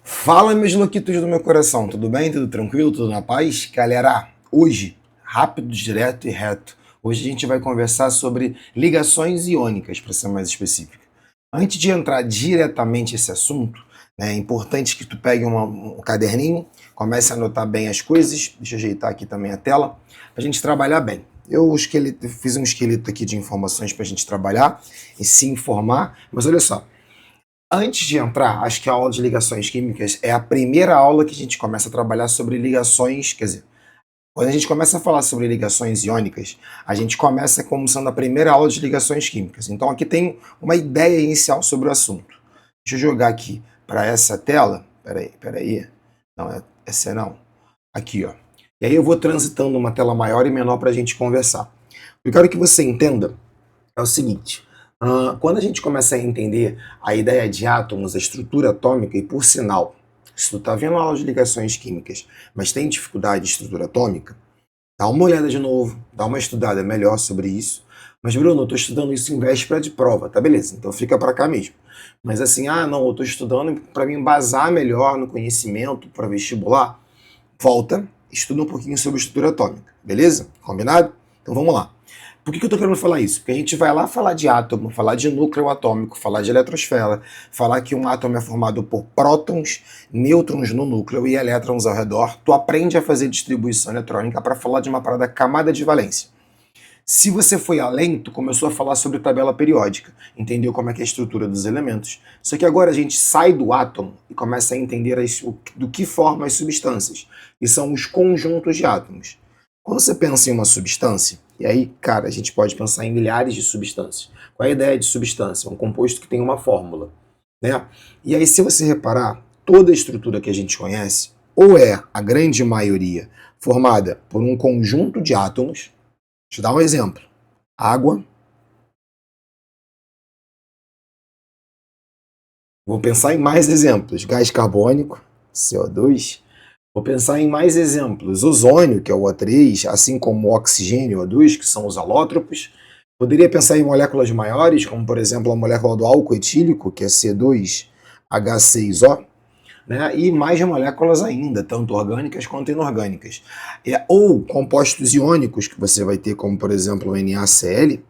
Fala, meus loquitos do meu coração, tudo bem? Tudo tranquilo? Tudo na paz? Galera, hoje, rápido, direto e reto, hoje a gente vai conversar sobre ligações iônicas, para ser mais específico. Antes de entrar diretamente nesse assunto, é importante que tu pegue um caderninho, comece a anotar bem as coisas, deixa eu ajeitar aqui também a tela, para a gente trabalhar bem. Eu fiz um esqueleto aqui de informações para a gente trabalhar e se informar, mas olha só, antes de entrar, acho que a aula de ligações químicas é a primeira aula que a gente começa a trabalhar sobre ligações, quer dizer, quando a gente começa a falar sobre ligações iônicas, a gente começa como sendo a primeira aula de ligações químicas. Então aqui tem uma ideia inicial sobre o assunto. Deixa eu jogar aqui para essa tela. Peraí. Não, essa não. Aqui, ó. E aí eu vou transitando uma tela maior e menor para a gente conversar. Eu quero que você entenda é o seguinte. Quando a gente começa a entender a ideia de átomos, a estrutura atômica, e por sinal, se tu está vendo a aula de ligações químicas, mas tem dificuldade de estrutura atômica, dá uma olhada de novo, dá uma estudada melhor sobre isso. Mas, Bruno, eu estou estudando isso em véspera de prova, tá beleza, então fica para cá mesmo. Mas assim, não, eu estou estudando para me embasar melhor no conhecimento para vestibular, volta, estuda um pouquinho sobre estrutura atômica, beleza? Combinado? Então vamos lá. Por que eu estou querendo falar isso? Porque a gente vai lá falar de átomo, falar de núcleo atômico, falar de eletrosfera, falar que um átomo é formado por prótons, nêutrons no núcleo e elétrons ao redor. Tu aprende a fazer distribuição eletrônica para falar de uma parada camada de valência. Se você foi além, tu começou a falar sobre tabela periódica, entendeu como é que é a estrutura dos elementos. Só que agora a gente sai do átomo e começa a entender do que formam as substâncias, e são os conjuntos de átomos. Quando você pensa em uma substância, e aí, cara, a gente pode pensar em milhares de substâncias. Qual é a ideia de substância? É um composto que tem uma fórmula, né? E aí, se você reparar, toda a estrutura que a gente conhece, ou é, a grande maioria, formada por um conjunto de átomos. Deixa eu dar um exemplo. Água. Vou pensar em mais exemplos. Gás carbônico, CO2. Vou pensar em mais exemplos. Ozônio, que é o O3, assim como o oxigênio, O2, que são os alótropos. Poderia pensar em moléculas maiores, como por exemplo a molécula do álcool etílico, que é C2H6O, né? E mais moléculas ainda, tanto orgânicas quanto inorgânicas. Ou compostos iônicos, que você vai ter, como por exemplo o NaCl,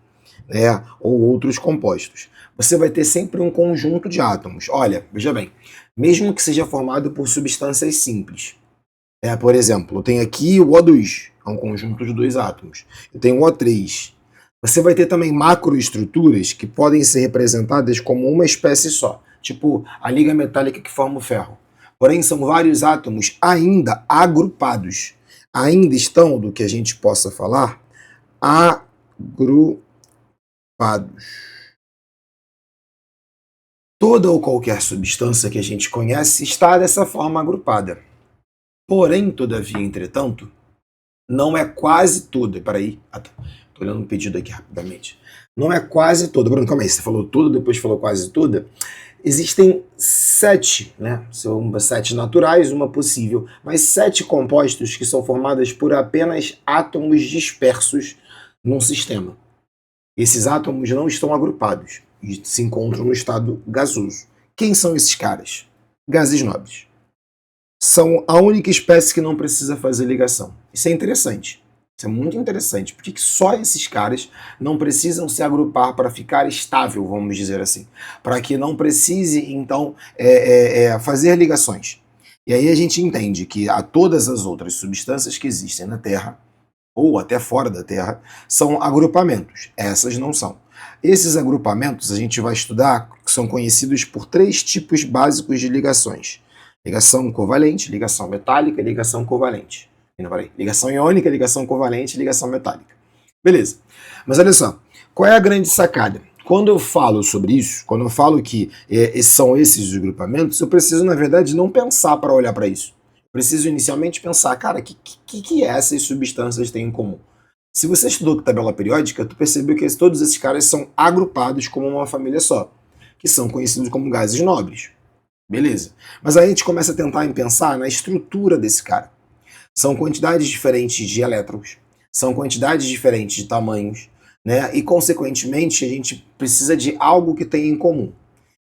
né? Ou outros compostos. Você vai ter sempre um conjunto de átomos. Olha, veja bem, mesmo que seja formado por substâncias simples. Por exemplo, eu tenho aqui o O2, é um conjunto de dois átomos. Eu tenho o O3. Você vai ter também macroestruturas que podem ser representadas como uma espécie só, tipo a liga metálica que forma o ferro. Porém, são vários átomos ainda agrupados. Ainda estão, do que a gente possa falar, agrupados. Toda ou qualquer substância que a gente conhece está dessa forma agrupada. Porém, todavia, entretanto, não é quase toda. Peraí, tô olhando um pedido aqui rapidamente. Não é quase toda. Bruno, calma aí, você falou tudo, depois falou quase toda. Existem 7, né? São 7 naturais, uma possível, mas 7 compostos que são formados por apenas átomos dispersos num sistema. Esses átomos não estão agrupados e se encontram no estado gasoso. Quem são esses caras? Gases nobres. São a única espécie que não precisa fazer ligação. Isso é interessante. Isso é muito interessante. Por que só esses caras não precisam se agrupar para ficar estável, vamos dizer assim? Para que não precise, então, fazer ligações. E aí a gente entende que todas as outras substâncias que existem na Terra, ou até fora da Terra, são agrupamentos. Essas não são. Esses agrupamentos a gente vai estudar, que são conhecidos por 3 tipos básicos de ligações. Ligação covalente, ligação metálica e ligação covalente. Ligação iônica, ligação covalente e ligação metálica. Beleza. Mas olha só, qual é a grande sacada? Quando eu falo sobre isso, quando eu falo que são esses os agrupamentos, eu preciso, na verdade, não pensar para olhar para isso. Eu preciso inicialmente pensar, cara, o que essas substâncias têm em comum? Se você estudou tabela periódica, tu percebeu que todos esses caras são agrupados como uma família só, que são conhecidos como gases nobres. Beleza. Mas aí a gente começa a tentar pensar na estrutura desse cara. São quantidades diferentes de elétrons, são quantidades diferentes de tamanhos, né? E, consequentemente, a gente precisa de algo que tenha em comum.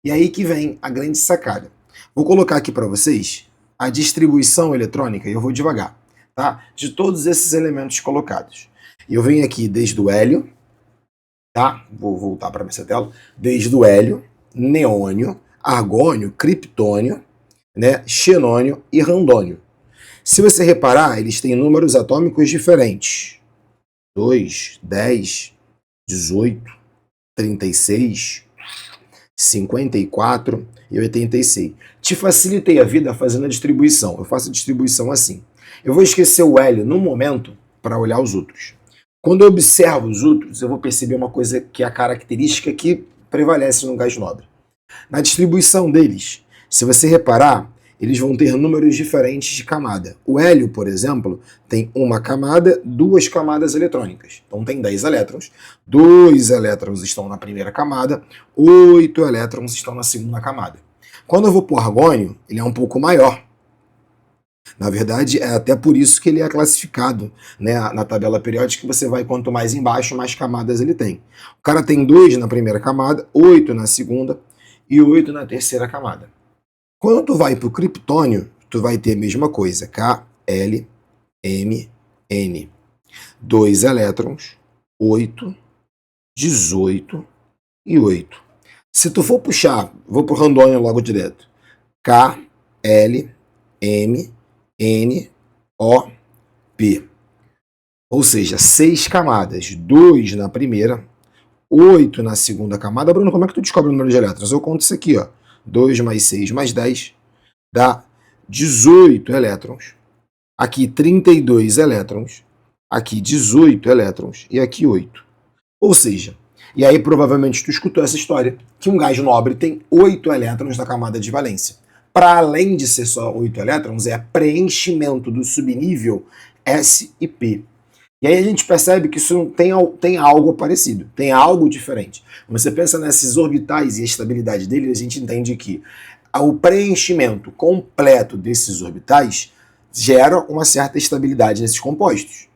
E aí que vem a grande sacada. Vou colocar aqui para vocês a distribuição eletrônica, e eu vou devagar, tá? De todos esses elementos colocados. Eu venho aqui desde o hélio, tá? Vou voltar para essa tela. Desde o hélio, neônio, argônio, criptônio, né? Xenônio e randônio. Se você reparar, eles têm números atômicos diferentes. 2, 10, 18, 36, 54 e 86. Te facilitei a vida fazendo a distribuição. Eu faço a distribuição assim. Eu vou esquecer o hélio num momento para olhar os outros. Quando eu observo os outros, eu vou perceber uma coisa que é a característica que prevalece no gás nobre. Na distribuição deles, se você reparar, eles vão ter números diferentes de camada. O hélio, por exemplo, tem uma camada, duas camadas eletrônicas. Então tem 10 elétrons, 2 elétrons estão na primeira camada, 8 elétrons estão na segunda camada. Quando eu vou para o argônio, ele é um pouco maior. Na verdade, é até por isso que ele é classificado, né, na tabela periódica, que você vai, quanto mais embaixo, mais camadas ele tem. O cara tem 2 na primeira camada, 8 na segunda e 8 na terceira camada. Quando tu vai para o criptônio, tu vai ter a mesma coisa, K, L, M, N. 2 elétrons, 8, 18 e 8. Se tu for puxar, vou para o randônio logo direto, K, L, M, N, O, P. Ou seja, 6 camadas, 2 na primeira, 8 na segunda camada. Bruno, como é que tu descobre o número de elétrons? Eu conto isso aqui, ó. 2 mais 6 mais 10 dá 18 elétrons. Aqui 32 elétrons. Aqui 18 elétrons. E aqui 8. Ou seja, e aí provavelmente tu escutou essa história, que um gás nobre tem 8 elétrons na camada de valência. Para além de ser só 8 elétrons, é preenchimento do subnível S e P. E aí a gente percebe que isso tem algo parecido, tem algo diferente. Quando você pensa nesses orbitais e a estabilidade deles, a gente entende que o preenchimento completo desses orbitais gera uma certa estabilidade nesses compostos.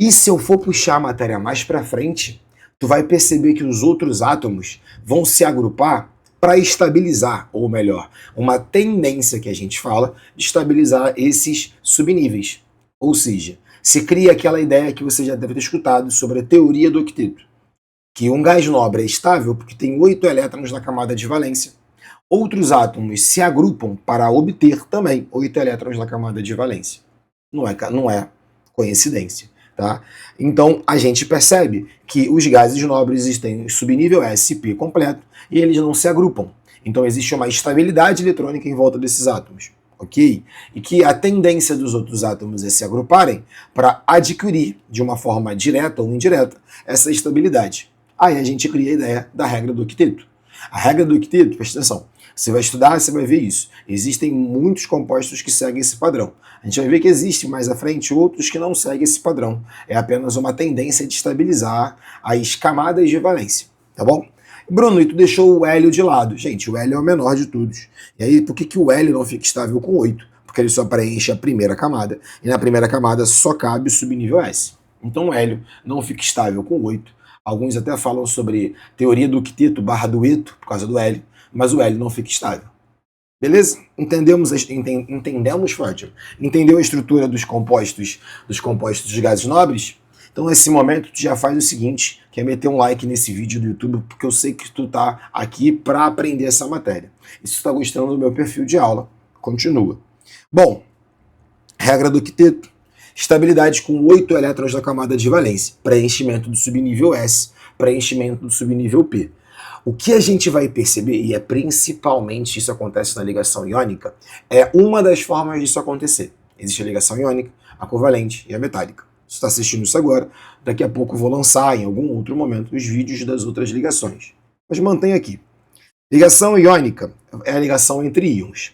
E se eu for puxar a matéria mais para frente, tu vai perceber que os outros átomos vão se agrupar para estabilizar, ou melhor, uma tendência que a gente fala de estabilizar esses subníveis. Ou seja, se cria aquela ideia que você já deve ter escutado sobre a teoria do octeto, que um gás nobre é estável porque tem 8 elétrons na camada de valência. Outros átomos se agrupam para obter também 8 elétrons na camada de valência. Não é coincidência, tá? Então a gente percebe que os gases nobres têm subnível S e P completo e eles não se agrupam. Então existe uma estabilidade eletrônica em volta desses átomos. Ok? E que a tendência dos outros átomos é se agruparem para adquirir, de uma forma direta ou indireta, essa estabilidade. Aí a gente cria a ideia da regra do octeto. A regra do octeto, presta atenção, você vai estudar, você vai ver isso. Existem muitos compostos que seguem esse padrão. A gente vai ver que existe mais à frente outros que não seguem esse padrão. É apenas uma tendência de estabilizar as camadas de valência. Tá bom? Bruno, e tu deixou o hélio de lado. Gente, o hélio é o menor de todos. E aí, por que o hélio não fica estável com 8? Porque ele só preenche a primeira camada. E na primeira camada só cabe o subnível S. Então o hélio não fica estável com 8. Alguns até falam sobre teoria do octeto / dueto, por causa do hélio. Mas o hélio não fica estável. Beleza? Entendemos, Fátima? Entendeu a estrutura dos compostos de gases nobres? Então, nesse momento, tu já faz o seguinte, que é meter um like nesse vídeo do YouTube, porque eu sei que tu tá aqui para aprender essa matéria. E se tu tá gostando do meu perfil de aula, continua. Bom, regra do octeto. Estabilidade com 8 elétrons na camada de valência. Preenchimento do subnível S, preenchimento do subnível P. O que a gente vai perceber, e é principalmente isso acontece na ligação iônica, é uma das formas disso acontecer. Existe a ligação iônica, a covalente e a metálica. Se você está assistindo isso agora, daqui a pouco eu vou lançar em algum outro momento os vídeos das outras ligações. Mas mantenha aqui. Ligação iônica é a ligação entre íons.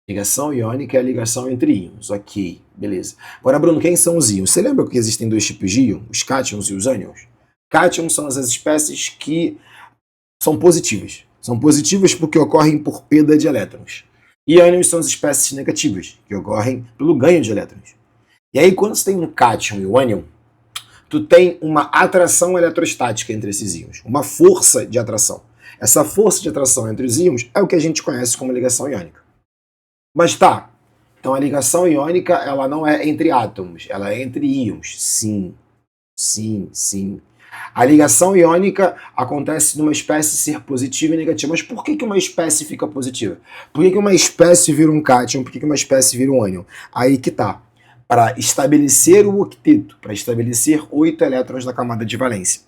Ligação iônica é a ligação entre íons. Ok, beleza. Agora, Bruno, quem são os íons? Você lembra que existem 2 tipos de íons? Os cátions e os ânions? Cátions são as espécies que são positivas. São positivas porque ocorrem por perda de elétrons. E ânions são as espécies negativas, que ocorrem pelo ganho de elétrons. E aí, quando você tem um cátion e um ânion, tu tem uma atração eletrostática entre esses íons, uma força de atração. Essa força de atração entre os íons é o que a gente conhece como ligação iônica. Mas tá, então a ligação iônica ela não é entre átomos, ela é entre íons. Sim, sim, sim. A ligação iônica acontece numa espécie ser positiva e negativa. Mas por que uma espécie fica positiva? Por que uma espécie vira um cátion? Por que uma espécie vira um ânion? Aí que tá. Para estabelecer o octeto, para estabelecer 8 elétrons na camada de valência.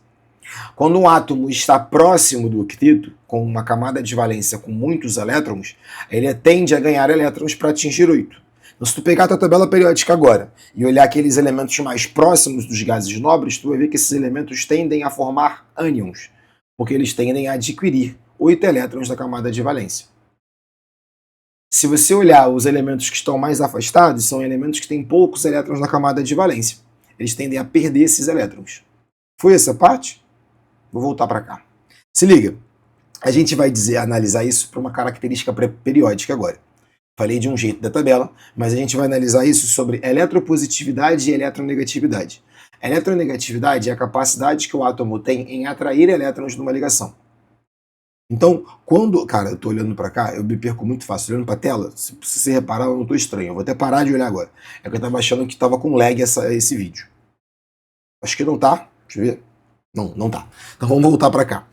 Quando um átomo está próximo do octeto, com uma camada de valência com muitos elétrons, ele tende a ganhar elétrons para atingir 8. Então, se tu pegar a tua tabela periódica agora e olhar aqueles elementos mais próximos dos gases nobres, tu vai ver que esses elementos tendem a formar ânions, porque eles tendem a adquirir 8 elétrons da camada de valência. Se você olhar os elementos que estão mais afastados, são elementos que têm poucos elétrons na camada de valência. Eles tendem a perder esses elétrons. Foi essa parte? Vou voltar para cá. Se liga, a gente vai analisar isso para uma característica periódica agora. Falei de um jeito da tabela, mas a gente vai analisar isso sobre eletropositividade e eletronegatividade. Eletronegatividade é a capacidade que o átomo tem em atrair elétrons numa ligação. Então, quando... Cara, eu tô olhando para cá, eu me perco muito fácil. Olhando para a tela, se você reparar, eu não tô estranho. Eu vou até parar de olhar agora. É que eu tava achando que tava com lag esse vídeo. Acho que não tá. Deixa eu ver. Não tá. Então vamos voltar para cá.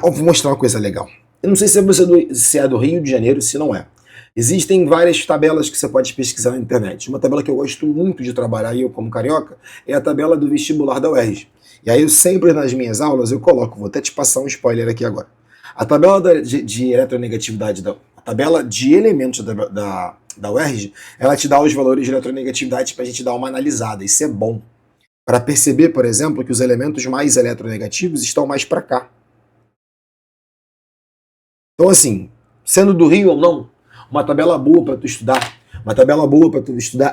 Vou mostrar uma coisa legal. Eu não sei se é do Rio de Janeiro, se não é. Existem várias tabelas que você pode pesquisar na internet. Uma tabela que eu gosto muito de trabalhar, eu como carioca, é a tabela do vestibular da UERJ. E aí eu sempre nas minhas aulas eu coloco, vou até te passar um spoiler aqui agora. A tabela de eletronegatividade, a tabela de elementos da UERJ, ela te dá os valores de eletronegatividade para a gente dar uma analisada. Isso é bom. Para perceber, por exemplo, que os elementos mais eletronegativos estão mais para cá. Então, assim, sendo do Rio ou não, uma tabela boa para tu estudar,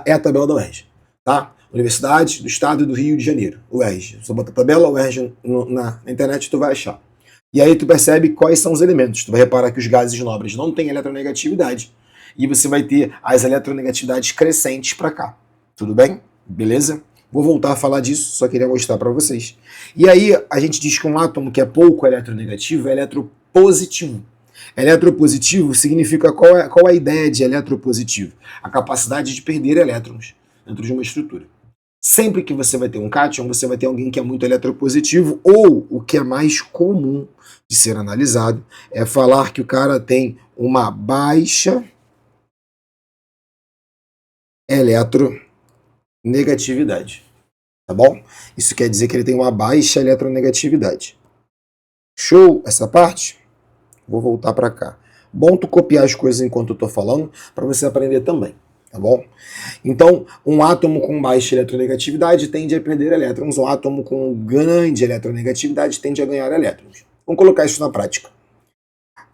é a tabela da UERJ, tá? Universidade do Estado do Rio de Janeiro, UERJ. Só bota a tabela UERJ na internet tu vai achar. E aí tu percebe quais são os elementos. Tu vai reparar que os gases nobres não têm eletronegatividade e você vai ter as eletronegatividades crescentes para cá. Tudo bem? Beleza? Vou voltar a falar disso, só queria mostrar para vocês. E aí a gente diz que um átomo que é pouco eletronegativo é eletropositivo. Eletropositivo significa qual a ideia de eletropositivo? A capacidade de perder elétrons dentro de uma estrutura. Sempre que você vai ter um cátion, você vai ter alguém que é muito eletropositivo, ou o que é mais comum de ser analisado é falar que o cara tem uma baixa eletronegatividade. Tá bom? Isso quer dizer que ele tem uma baixa eletronegatividade. Show essa parte? Vou voltar para cá. Bom tu copiar as coisas enquanto eu estou falando, para você aprender também, tá bom? Então, um átomo com baixa eletronegatividade tende a perder elétrons, um átomo com grande eletronegatividade tende a ganhar elétrons. Vamos colocar isso na prática.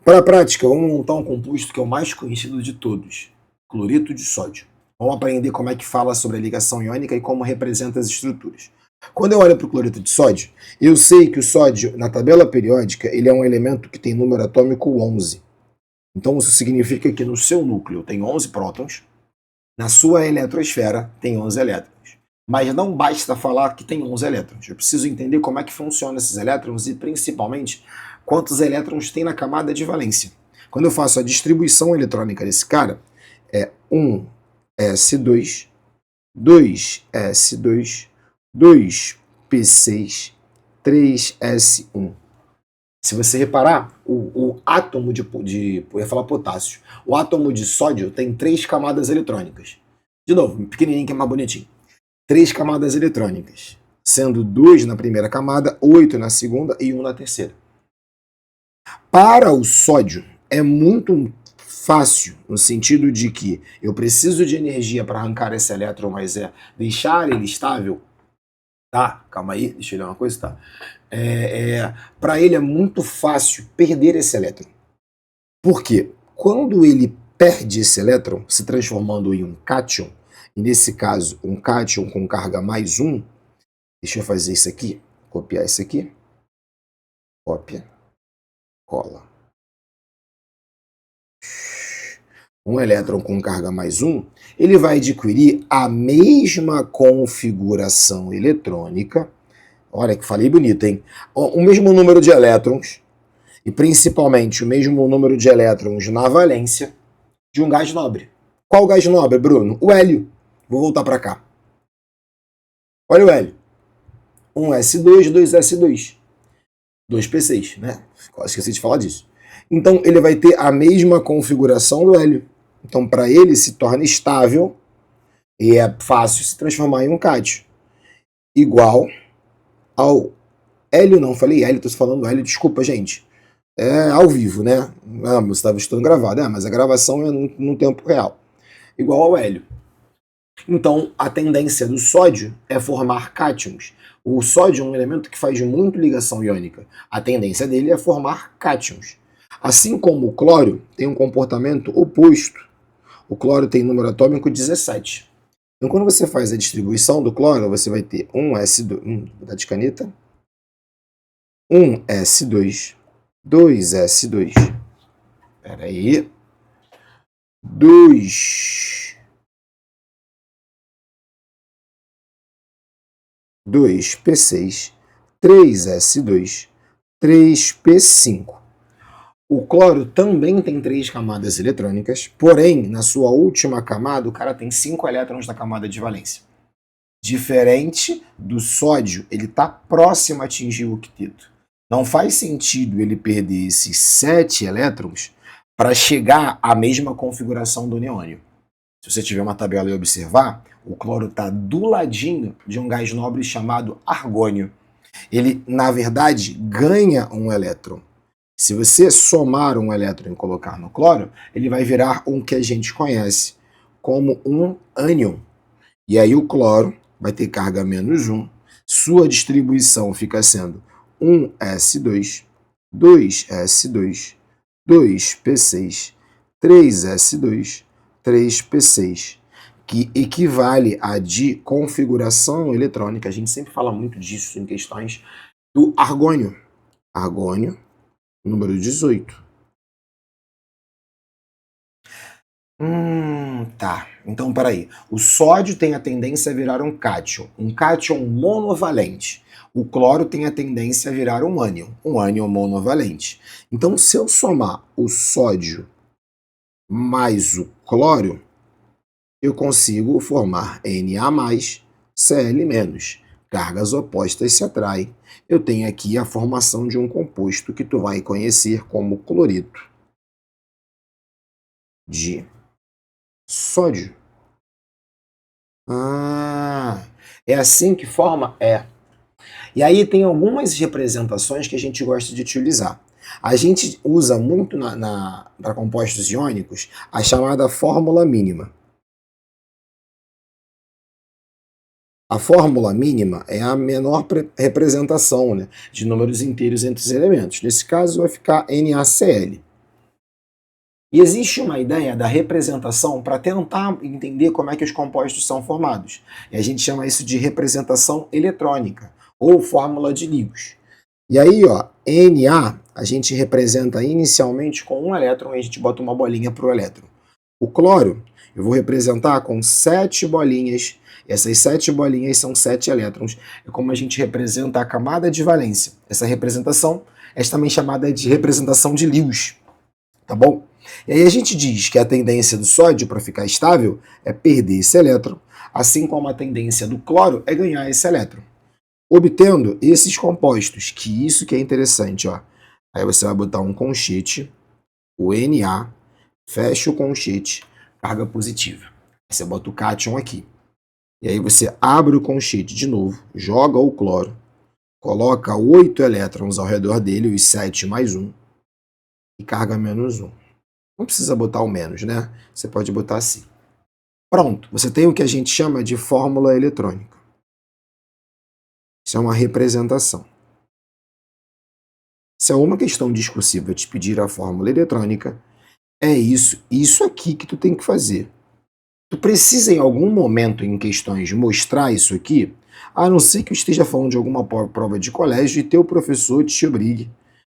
Para a prática, vamos montar um composto que é o mais conhecido de todos, cloreto de sódio. Vamos aprender como é que fala sobre a ligação iônica e como representa as estruturas. Quando eu olho para o cloreto de sódio, eu sei que o sódio, na tabela periódica, ele é um elemento que tem número atômico 11. Então isso significa que no seu núcleo tem 11 prótons, na sua eletrosfera tem 11 elétrons. Mas não basta falar que tem 11 elétrons. Eu preciso entender como é que funcionam esses elétrons e, principalmente, quantos elétrons tem na camada de valência. Quando eu faço a distribuição eletrônica desse cara, é 1s2, 2s2, 2p6, 3s1. Se você reparar, o átomo eu ia falar potássio, o átomo de sódio tem 3 camadas eletrônicas. De novo, pequenininho que é mais bonitinho. 3 camadas eletrônicas, sendo 2 na primeira camada, 8 na segunda e 1 na terceira. Para o sódio, é muito fácil, no sentido de que eu preciso de energia para arrancar esse elétron, mas deixar ele estável. Tá, calma aí, deixa eu ler uma coisa, tá? Para ele é muito fácil perder esse elétron. Por quê? Quando ele perde esse elétron, se transformando em um cátion, e nesse caso, um cátion com carga mais 1, deixa eu fazer isso aqui, copiar isso aqui, cópia, cola. Um elétron com carga mais 1, ele vai adquirir a mesma configuração eletrônica Olha que falei bonito, hein? O mesmo número de elétrons, e principalmente o mesmo número de elétrons na valência de um gás nobre. Qual gás nobre, Bruno? O hélio. Vou voltar para cá. Olha o hélio. 1s2, 2s2. 2p6, né? Esqueci de falar disso. Então, ele vai ter a mesma configuração do hélio. Então, para ele, se torna estável e é fácil se transformar em um cátion. Igual ao hélio, não falei hélio, estou falando hélio, desculpa, gente. É ao vivo, né? Ah, você estava estudando gravado, mas a gravação é no tempo real. Igual ao hélio. Então, a tendência do sódio é formar cátions. O sódio é um elemento que faz muito ligação iônica. A tendência dele é formar cátions. Assim como o cloro tem um comportamento oposto. O cloro tem número atômico 17. Então, quando você faz a distribuição do cloro, você vai ter 1s2, vou dar de caneta, 1s2, 2s2, espera aí, 2p6, 3s2, 3p5. O cloro também tem 3 camadas eletrônicas, porém, na sua última camada, o cara tem 5 elétrons na camada de valência. Diferente do sódio, ele está próximo a atingir o octeto. Não faz sentido ele perder esses 7 elétrons para chegar à mesma configuração do neônio. Se você tiver uma tabela e observar, o cloro está do ladinho de um gás nobre chamado argônio. Ele, na verdade, ganha um elétron. Se você somar um elétron e colocar no cloro, ele vai virar um que a gente conhece como um ânion. E aí o cloro vai ter carga menos 1. Sua distribuição fica sendo 1s2, 2s2, 2p6, 3s2, 3p6, que equivale a de configuração eletrônica. A gente sempre fala muito disso em questões do argônio. Argônio, número 18. Tá. Então, peraí. O sódio tem a tendência a virar um cátion monovalente. O cloro tem a tendência a virar um ânion monovalente. Então, se eu somar o sódio mais o cloro, eu consigo formar Na+, Cl-. Cargas opostas se atraem. Eu tenho aqui a formação de um composto que tu vai conhecer como cloreto de sódio. É assim que forma? É. E aí tem algumas representações que a gente gosta de utilizar. A gente usa muito para compostos iônicos a chamada fórmula mínima. A fórmula mínima é a menor representação, né, de números inteiros entre os elementos. Nesse caso vai ficar NaCl. E existe uma ideia da representação para tentar entender como é que os compostos são formados. E a gente chama isso de representação eletrônica, ou fórmula de Lewis. E aí, ó, Na a gente representa inicialmente com um elétron e a gente bota uma bolinha para o elétron. O cloro eu vou representar com 7 bolinhas. Essas 7 bolinhas são 7 elétrons. É como a gente representa a camada de valência. Essa representação é também chamada de representação de Lewis. Tá bom? E aí a gente diz que a tendência do sódio para ficar estável é perder esse elétron, assim como a tendência do cloro é ganhar esse elétron. Obtendo esses compostos, que isso que é interessante, ó. Aí você vai botar um conchete, o Na, fecha o conchete, carga positiva. Aí você bota o cátion aqui. E aí você abre o conchete de novo, joga o cloro, coloca 8 elétrons ao redor dele, os 7 mais 1, e carga menos 1. Não precisa botar o menos, né? Você pode botar assim. Pronto, você tem o que a gente chama de fórmula eletrônica. Isso é uma representação. Se é uma questão discursiva te pedir a fórmula eletrônica, é isso aqui que tu tem que fazer. Tu precisa em algum momento em questões mostrar isso aqui, a não ser que eu esteja falando de alguma prova de colégio e teu professor te obrigue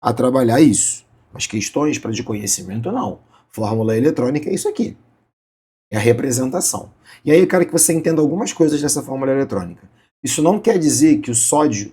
a trabalhar isso. Mas questões para de conhecimento, não. Fórmula eletrônica é isso aqui. É a representação. E aí eu quero que você entenda algumas coisas dessa fórmula eletrônica. Isso não quer dizer que o sódio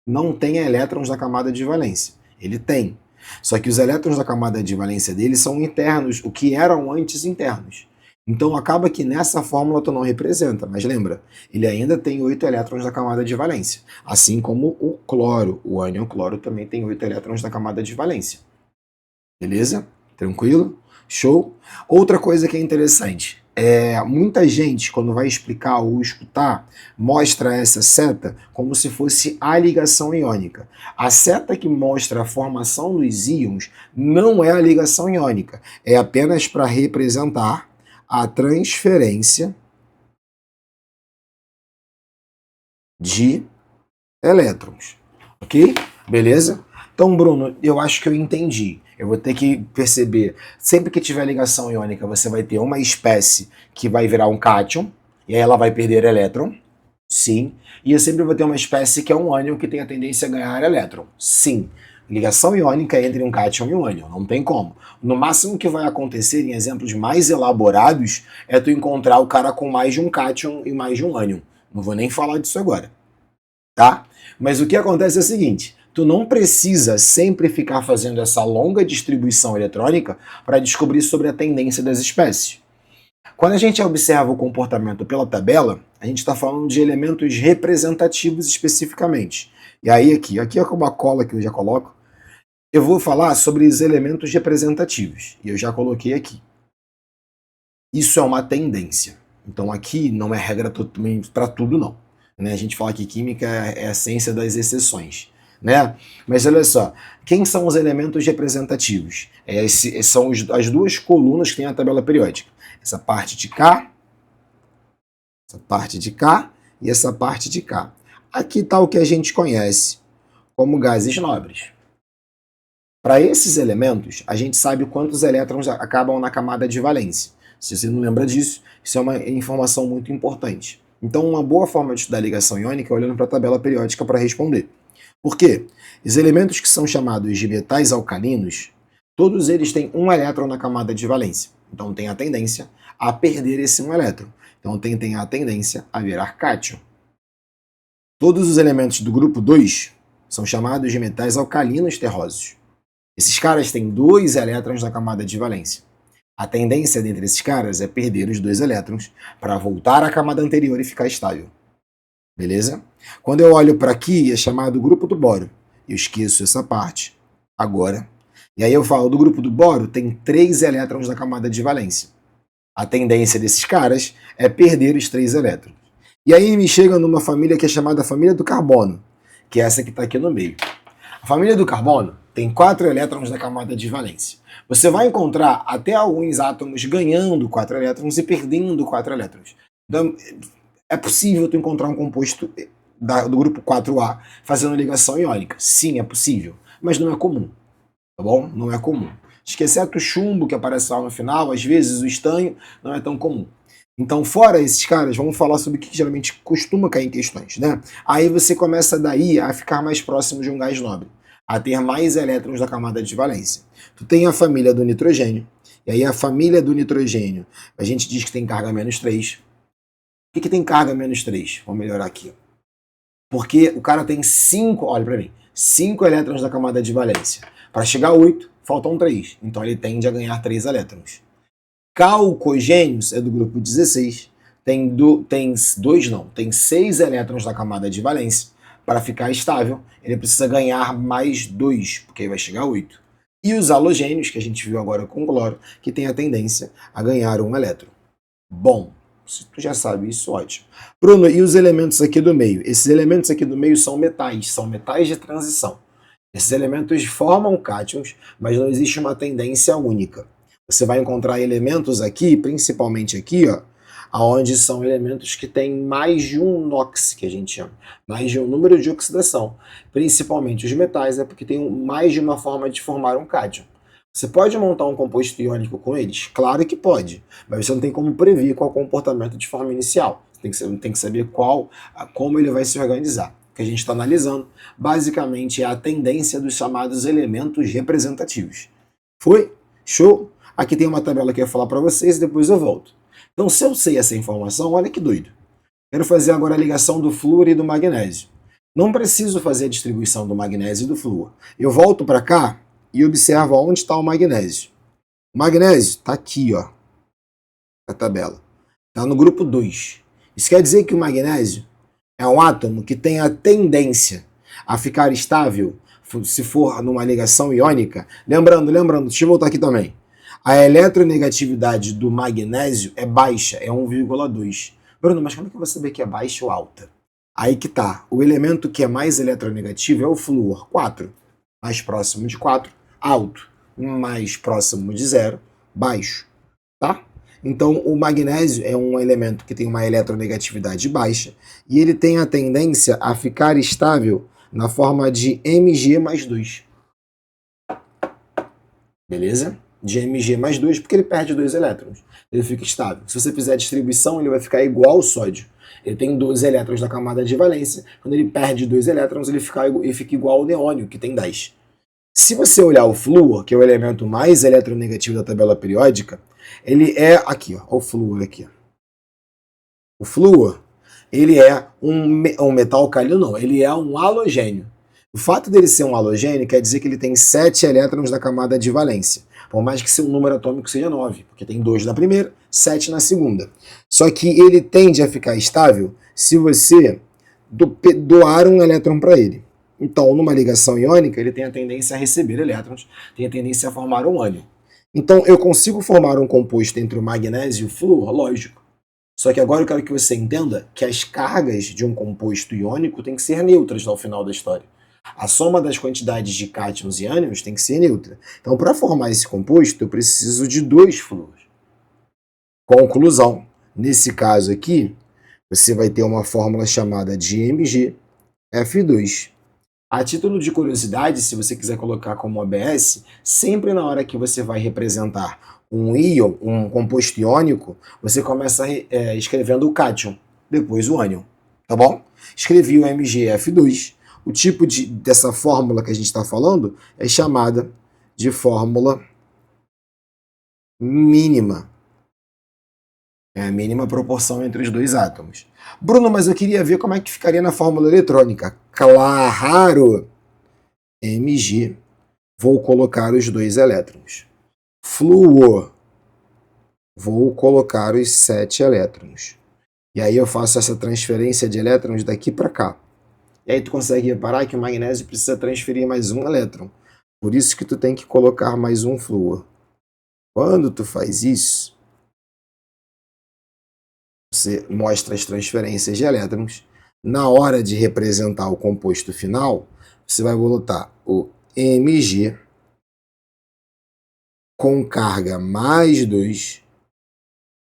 não tem elétrons na camada de valência. Ele tem. Só que os elétrons da camada de valência dele são internos, o que eram antes internos. Então acaba que nessa fórmula tu não representa, mas lembra, ele ainda tem 8 elétrons na camada de valência. Assim como o cloro, o ânion cloro também tem 8 elétrons na camada de valência. Beleza? Tranquilo? Show? Outra coisa que é interessante, muita gente, quando vai explicar ou escutar, mostra essa seta como se fosse a ligação iônica. A seta que mostra a formação dos íons não é a ligação iônica, é apenas para representar a transferência de elétrons. Ok? Beleza? Então, Bruno, eu acho que eu entendi. Eu vou ter que perceber, sempre que tiver ligação iônica, você vai ter uma espécie que vai virar um cátion, e aí ela vai perder elétron, sim. E eu sempre vou ter uma espécie que é um ânion que tem a tendência a ganhar elétron, sim. Ligação iônica entre um cátion e um ânion, não tem como. No máximo que vai acontecer em exemplos mais elaborados é tu encontrar o cara com mais de um cátion e mais de um ânion. Não vou nem falar disso agora, tá? Mas o que acontece é o seguinte, tu não precisa sempre ficar fazendo essa longa distribuição eletrônica para descobrir sobre a tendência das espécies. Quando a gente observa o comportamento pela tabela, a gente está falando de elementos representativos especificamente. E aí aqui é uma cola que eu já coloco, eu vou falar sobre os elementos representativos. E eu já coloquei aqui. Isso é uma tendência. Então aqui não é regra para tudo não. A gente fala que química é a ciência das exceções. Né? Mas olha só, quem são os elementos representativos? São as duas colunas que tem a tabela periódica. Essa parte de cá e essa parte de cá. Aqui está o que a gente conhece como gases nobres. Para esses elementos, a gente sabe quantos elétrons acabam na camada de valência. Se você não lembra disso, isso é uma informação muito importante. Então, uma boa forma de estudar ligação iônica é olhando para a tabela periódica para responder. Por quê? Os elementos que são chamados de metais alcalinos, todos eles têm um elétron na camada de valência. Então tem a tendência a perder esse um elétron. Então tem a tendência a virar cátion. Todos os elementos do grupo 2 são chamados de metais alcalinos terrosos. Esses caras têm 2 elétrons na camada de valência. A tendência dentre esses caras é perder os 2 elétrons para voltar à camada anterior e ficar estável. Beleza? Quando eu olho para aqui, é chamado grupo do boro. Eu esqueço essa parte agora. E aí eu falo do grupo do boro, tem 3 elétrons na camada de valência. A tendência desses caras é perder os 3 elétrons. E aí me chega numa família que é chamada família do carbono, que é essa que está aqui no meio. A família do carbono tem 4 elétrons na camada de valência. Você vai encontrar até alguns átomos ganhando 4 elétrons e perdendo 4 elétrons. Então, é possível tu encontrar um composto do grupo 4A fazendo ligação iônica. Sim, é possível, mas não é comum. Tá bom? Não é comum. Acho que exceto o chumbo que aparece lá no final, às vezes o estanho, não é tão comum. Então, fora esses caras, vamos falar sobre o que geralmente costuma cair em questões, né? Aí você começa daí a ficar mais próximo de um gás nobre, a ter mais elétrons da camada de valência. Tu tem a família do nitrogênio, e aí a família do nitrogênio, a gente diz que tem carga menos 3. Por que tem carga menos 3? Vou melhorar aqui. Porque o cara tem 5, olha pra mim, 5 elétrons da camada de valência. Para chegar a 8, faltam 3. Então ele tende a ganhar 3 elétrons. Calcogênios é do grupo 16. Tem 6 elétrons da camada de valência. Para ficar estável, ele precisa ganhar mais 2, porque aí vai chegar a 8. E os halogênios, que a gente viu agora com o cloro, que tem a tendência a ganhar 1 elétron. Bom, se tu já sabe isso, ótimo. Bruno, e os elementos aqui do meio? Esses elementos aqui do meio são metais de transição. Esses elementos formam cátions, mas não existe uma tendência única. Você vai encontrar elementos aqui, principalmente aqui, ó, onde são elementos que têm mais de um NOx, que a gente chama, mais de um número de oxidação. Principalmente os metais, é porque tem mais de uma forma de formar um cátion. Você pode montar um composto iônico com eles? Claro que pode, mas você não tem como prever qual é o comportamento de forma inicial. Você tem que saber como ele vai se organizar. O que a gente está analisando, basicamente, é a tendência dos chamados elementos representativos. Foi? Show? Aqui tem uma tabela que eu ia falar para vocês e depois eu volto. Então, se eu sei essa informação, olha que doido. Quero fazer agora a ligação do flúor e do magnésio. Não preciso fazer a distribuição do magnésio e do flúor. Eu volto para cá e observo onde está o magnésio. O magnésio está aqui, ó, na tabela. Está no grupo 2. Isso quer dizer que o magnésio é um átomo que tem a tendência a ficar estável se for numa ligação iônica. Lembrando, deixa eu voltar aqui também. A eletronegatividade do magnésio é baixa, é 1,2. Bruno, mas como é que eu vou saber que é baixa ou alta? Aí que tá. O elemento que é mais eletronegativo é o flúor, 4. Mais próximo de 4, alto. Mais próximo de 0, baixo. Tá? Então, o magnésio é um elemento que tem uma eletronegatividade baixa e ele tem a tendência a ficar estável na forma de Mg mais 2. Beleza? De Mg mais 2, porque ele perde 2 elétrons. Ele fica estável. Se você fizer a distribuição, ele vai ficar igual ao sódio. Ele tem 12 elétrons na camada de valência. Quando ele perde 2 elétrons, ele fica igual ao neônio, que tem 10. Se você olhar o flúor, que é o elemento mais eletronegativo da tabela periódica, ele é aqui, ó, o flúor aqui. O flúor, ele é um metal alcalino, não, ele é um halogênio. O fato dele ser um halogênio quer dizer que ele tem 7 elétrons na camada de valência, por mais que seu número atômico seja 9, porque tem 2 na primeira, 7 na segunda. Só que ele tende a ficar estável se você doar um elétron para ele. Então, numa ligação iônica, ele tem a tendência a receber elétrons, tem a tendência a formar um ânion. Então, eu consigo formar um composto entre o magnésio e o flúor? Lógico. Só que agora eu quero que você entenda que as cargas de um composto iônico têm que ser neutras ao final da história. A soma das quantidades de cátions e ânions tem que ser neutra. Então, para formar esse composto, eu preciso de 2 flúores. Conclusão. Nesse caso aqui, você vai ter uma fórmula chamada de MgF2. A título de curiosidade, se você quiser colocar como OBS, sempre na hora que você vai representar um íon, um composto iônico, você começa escrevendo o cátion, depois o ânion, tá bom? Escrevi o MgF2. O tipo dessa fórmula que a gente está falando é chamada de fórmula mínima. É a mínima proporção entre os dois átomos. Bruno, mas eu queria ver como é que ficaria na fórmula eletrônica. Claro! Mg, vou colocar os 2 elétrons. Flúor, vou colocar os 7 elétrons. E aí eu faço essa transferência de elétrons daqui para cá. E aí tu consegue reparar que o magnésio precisa transferir mais um elétron. Por isso que tu tem que colocar mais um flúor. Quando tu faz isso, você mostra as transferências de elétrons. Na hora de representar o composto final, você vai botar o Mg com carga mais 2,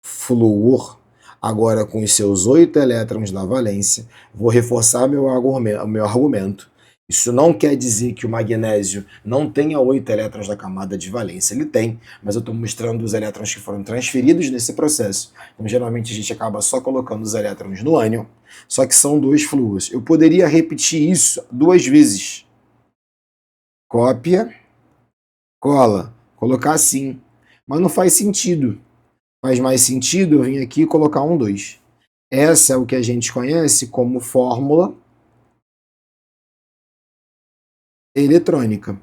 flúor, agora com os seus 8 elétrons na valência. Vou reforçar meu argumento. Isso não quer dizer que o magnésio não tenha 8 elétrons na camada de valência. Ele tem, mas eu estou mostrando os elétrons que foram transferidos nesse processo. Então, geralmente, a gente acaba só colocando os elétrons no ânion, só que são 2 flúores. Eu poderia repetir isso 2 vezes. Cópia, cola, colocar assim. Mas não faz sentido. Faz mais sentido eu vir aqui e colocar um 2. Essa é o que a gente conhece como fórmula eletrônica.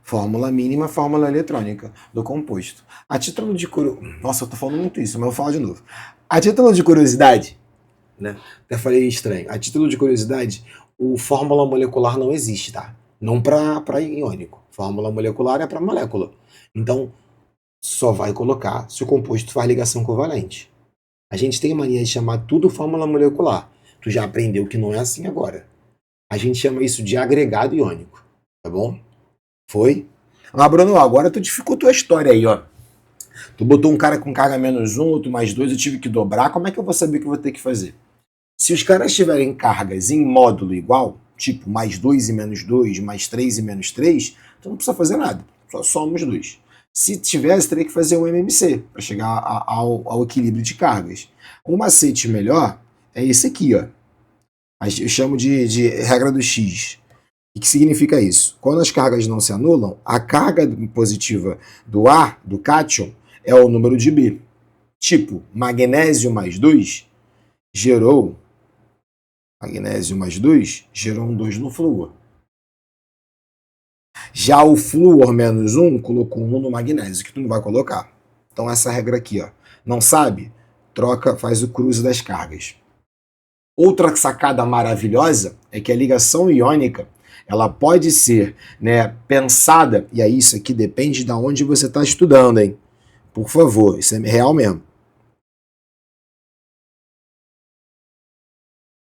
Fórmula mínima, fórmula eletrônica do composto. A título de curiosidade... Nossa, eu tô falando muito isso, mas eu vou falar de novo. A título de curiosidade, né? Até falei estranho. A título de curiosidade, o fórmula molecular não existe, tá? Não para iônico. Fórmula molecular é para molécula. Então, só vai colocar se o composto faz ligação covalente. A gente tem mania de chamar tudo fórmula molecular. Tu já aprendeu que não é assim agora. A gente chama isso de agregado iônico, tá bom? Foi? Ah, Bruno, agora tu dificultou a história aí, ó. Tu botou um cara com carga menos 1, outro mais 2, eu tive que dobrar. Como é que eu vou saber o que eu vou ter que fazer? Se os caras tiverem cargas em módulo igual, tipo mais 2 e menos 2, mais 3 e menos 3, tu não precisa fazer nada. Só somos 2. Se tivesse, teria que fazer um MMC para chegar ao equilíbrio de cargas. Um macete melhor é esse aqui, ó. Eu chamo de regra do X. O que significa isso? Quando as cargas não se anulam, a carga positiva do A, do cátion, é o número de B. Tipo, magnésio mais 2 gerou magnésio mais 2, gerou um 2 no flúor. Já o flúor menos 1 colocou 1 no magnésio, que tu não vai colocar. Então essa regra aqui, ó. Não sabe? Troca, faz o cruze das cargas. Outra sacada maravilhosa é que a ligação iônica ela pode ser, né, pensada, e aí isso aqui depende de onde você está estudando, hein? Por favor, isso é real mesmo.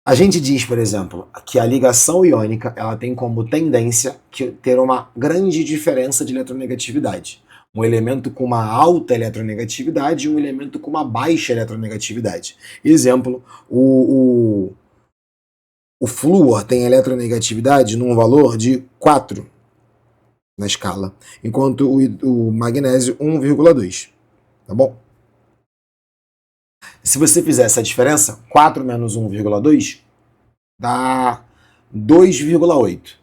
A gente diz, por exemplo, que a ligação iônica ela tem como tendência ter uma grande diferença de eletronegatividade. Um elemento com uma alta eletronegatividade e um elemento com uma baixa eletronegatividade. Exemplo, o flúor tem eletronegatividade num valor de 4 na escala, enquanto o magnésio 1,2. Tá bom? Se você fizer essa diferença, 4 menos 1,2 dá 2,8.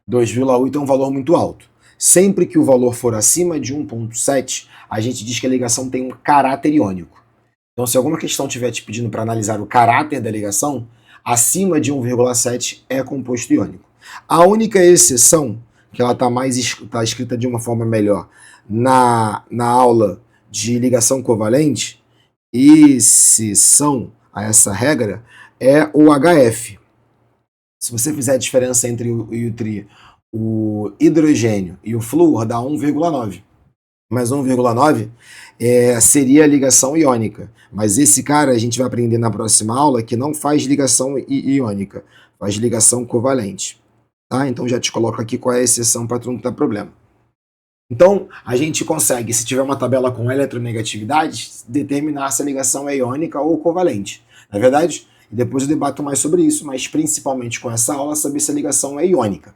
2,8 é um valor muito alto. Sempre que o valor for acima de 1,7, a gente diz que a ligação tem um caráter iônico. Então, se alguma questão estiver te pedindo para analisar o caráter da ligação, acima de 1,7 é composto iônico. A única exceção, que ela está escrita de uma forma melhor na aula de ligação covalente, exceção a essa regra, é o HF. Se você fizer a diferença entre o hidrogênio e o flúor, dá 1,9. Mas 1,9 seria a ligação iônica. Mas esse cara a gente vai aprender na próxima aula que não faz ligação iônica, faz ligação covalente. Tá? Então já te coloco aqui qual é a exceção para tu não ter problema. Então a gente consegue, se tiver uma tabela com eletronegatividade, determinar se a ligação é iônica ou covalente. Na verdade, depois eu debato mais sobre isso, mas principalmente com essa aula, saber se a ligação é iônica.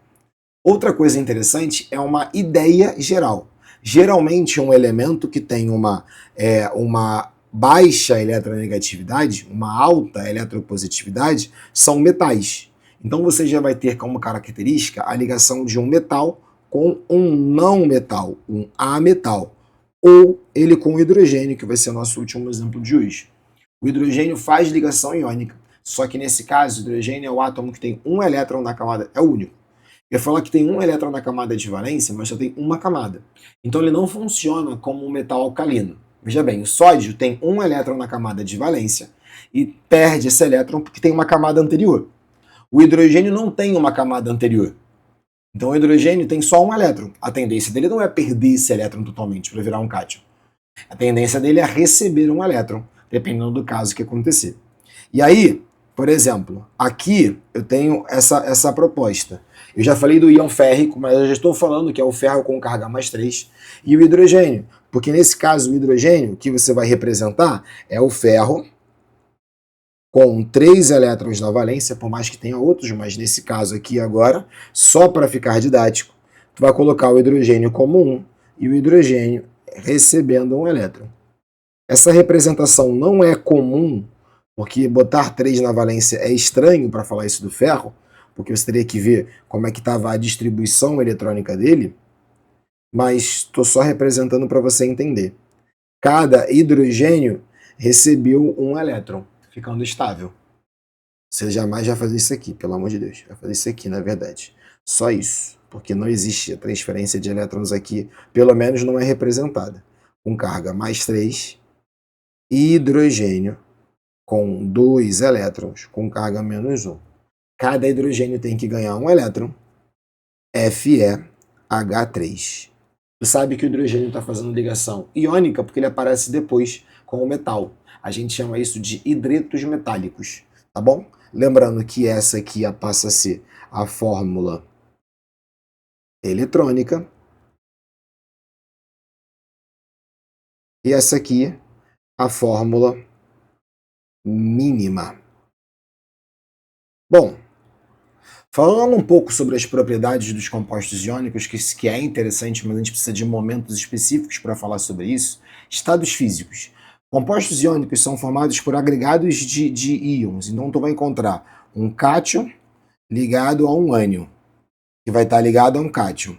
Outra coisa interessante é uma ideia geral. Geralmente, um elemento que tem uma baixa eletronegatividade, uma alta eletropositividade, são metais. Então, você já vai ter como característica a ligação de um metal com um não metal, um ametal. Ou ele com hidrogênio, que vai ser o nosso último exemplo de hoje. O hidrogênio faz ligação iônica, só que nesse caso, o hidrogênio é o átomo que tem um elétron na camada, é o único. Eu falo que tem um elétron na camada de valência, mas só tem uma camada. Então ele não funciona como um metal alcalino. Veja bem, o sódio tem um elétron na camada de valência e perde esse elétron porque tem uma camada anterior. O hidrogênio não tem uma camada anterior. Então o hidrogênio tem só um elétron. A tendência dele não é perder esse elétron totalmente para virar um cátion. A tendência dele é receber um elétron, dependendo do caso que acontecer. E aí, por exemplo, aqui eu tenho essa proposta. Eu já falei do íon férrico, mas eu já estou falando que é o ferro com carga mais 3 e o hidrogênio, porque nesse caso o hidrogênio que você vai representar é o ferro com 3 elétrons na valência, por mais que tenha outros, mas nesse caso aqui agora, só para ficar didático, tu vai colocar o hidrogênio como 1 e o hidrogênio recebendo um elétron. Essa representação não é comum, porque botar 3 na valência é estranho para falar isso do ferro, porque você teria que ver como é que estava a distribuição eletrônica dele, mas estou só representando para você entender. Cada hidrogênio recebeu um elétron, ficando estável. Você jamais vai fazer isso aqui, pelo amor de Deus. Vai fazer isso aqui, na verdade. Só isso, porque não existe a transferência de elétrons aqui, pelo menos não é representada. Com carga mais 3, hidrogênio com 2 elétrons, com carga menos 1. Cada hidrogênio tem que ganhar um elétron, FeH3. Tu sabe que o hidrogênio está fazendo ligação iônica porque ele aparece depois com o metal. A gente chama isso de hidretos metálicos, tá bom? Lembrando que essa aqui passa a ser a fórmula eletrônica. E essa aqui, a fórmula mínima. Bom, falando um pouco sobre as propriedades dos compostos iônicos, que é interessante, mas a gente precisa de momentos específicos para falar sobre isso, estados físicos. Compostos iônicos são formados por agregados de íons, então tu vai encontrar um cátion ligado a um ânion, que vai estar ligado a um cátion.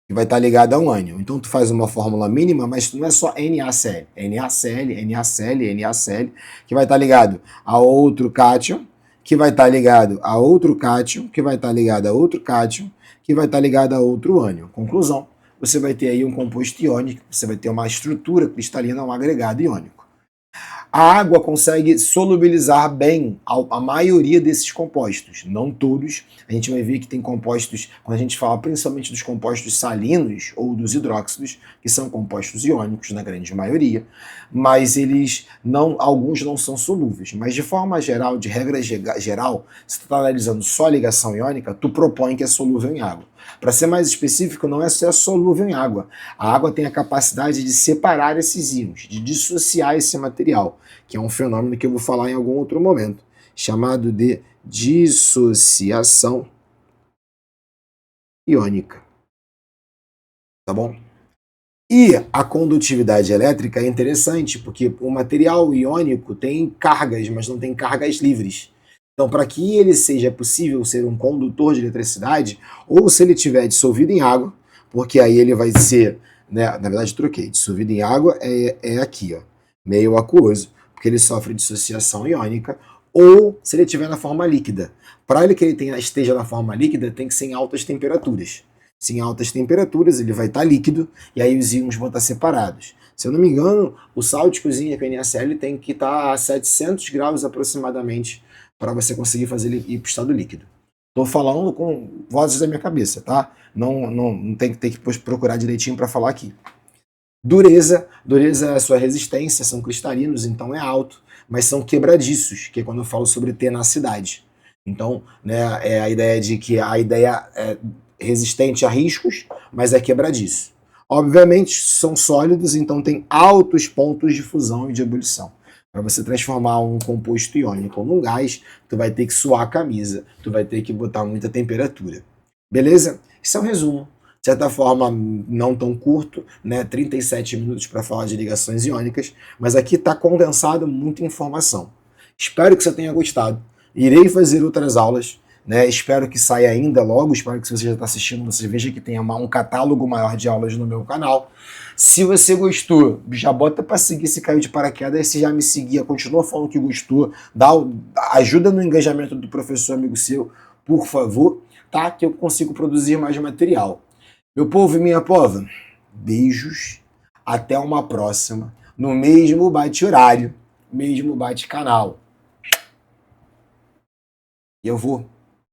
que vai estar ligado a um ânion. Então tu faz uma fórmula mínima, mas não é só NaCl, NaCl, NaCl, NaCl, que vai estar ligado a outro cátion, que vai estar ligado a outro cátion, que vai estar ligado a outro cátion, que vai estar ligado a outro ânion. Conclusão, você vai ter aí um composto iônico, você vai ter uma estrutura cristalina, um agregado iônico. A água consegue solubilizar bem a maioria desses compostos, não todos. A gente vai ver que tem compostos, quando a gente fala principalmente dos compostos salinos ou dos hidróxidos, que são compostos iônicos na grande maioria, mas alguns não são solúveis. Mas de forma geral, de regra geral, se tu está analisando só a ligação iônica, tu propõe que é solúvel em água. Para ser mais específico, não é só solúvel em água. A água tem a capacidade de separar esses íons, de dissociar esse material, que é um fenômeno que eu vou falar em algum outro momento, chamado de dissociação iônica. Tá bom? E a condutividade elétrica é interessante, porque o material iônico tem cargas, mas não tem cargas livres. Então, para que ele seja possível ser um condutor de eletricidade, ou se ele estiver dissolvido em água, porque aí ele vai ser, né, na verdade troquei, dissolvido em água é aqui, ó, meio aquoso, porque ele sofre dissociação iônica, ou se ele estiver na forma líquida. Para ele que ele esteja na forma líquida, tem que ser em altas temperaturas. Se em altas temperaturas ele vai estar líquido, e aí os íons vão estar separados. Se eu não me engano, o sal de cozinha com NaCl tem que estar a 700 graus aproximadamente, para você conseguir fazer ele ir para o estado líquido. Estou falando com vozes da minha cabeça, tá? Não tem que ter que procurar direitinho para falar aqui. Dureza é a sua resistência, são cristalinos, então é alto, mas são quebradiços, que é quando eu falo sobre tenacidade. Então, né, é a ideia de que a ideia é resistente a riscos, mas é quebradiço. Obviamente, são sólidos, então tem altos pontos de fusão e de ebulição. Para você transformar um composto iônico num gás, tu vai ter que suar a camisa, tu vai ter que botar muita temperatura. Beleza? Isso é um resumo. De certa forma, não tão curto, né? 37 minutos para falar de ligações iônicas, mas aqui está condensado muita informação. Espero que você tenha gostado. Irei fazer outras aulas, né? Espero que saia ainda logo, espero que se você já está assistindo, você veja que tenha um catálogo maior de aulas no meu canal. Se você gostou, já bota para seguir se caiu de paraquedas. Se já me seguia, continua falando que gostou, ajuda no engajamento do professor amigo seu, por favor, tá? Que eu consigo produzir mais material. Meu povo e minha pova, beijos, até uma próxima, no mesmo bate-horário, mesmo bate-canal. E eu vou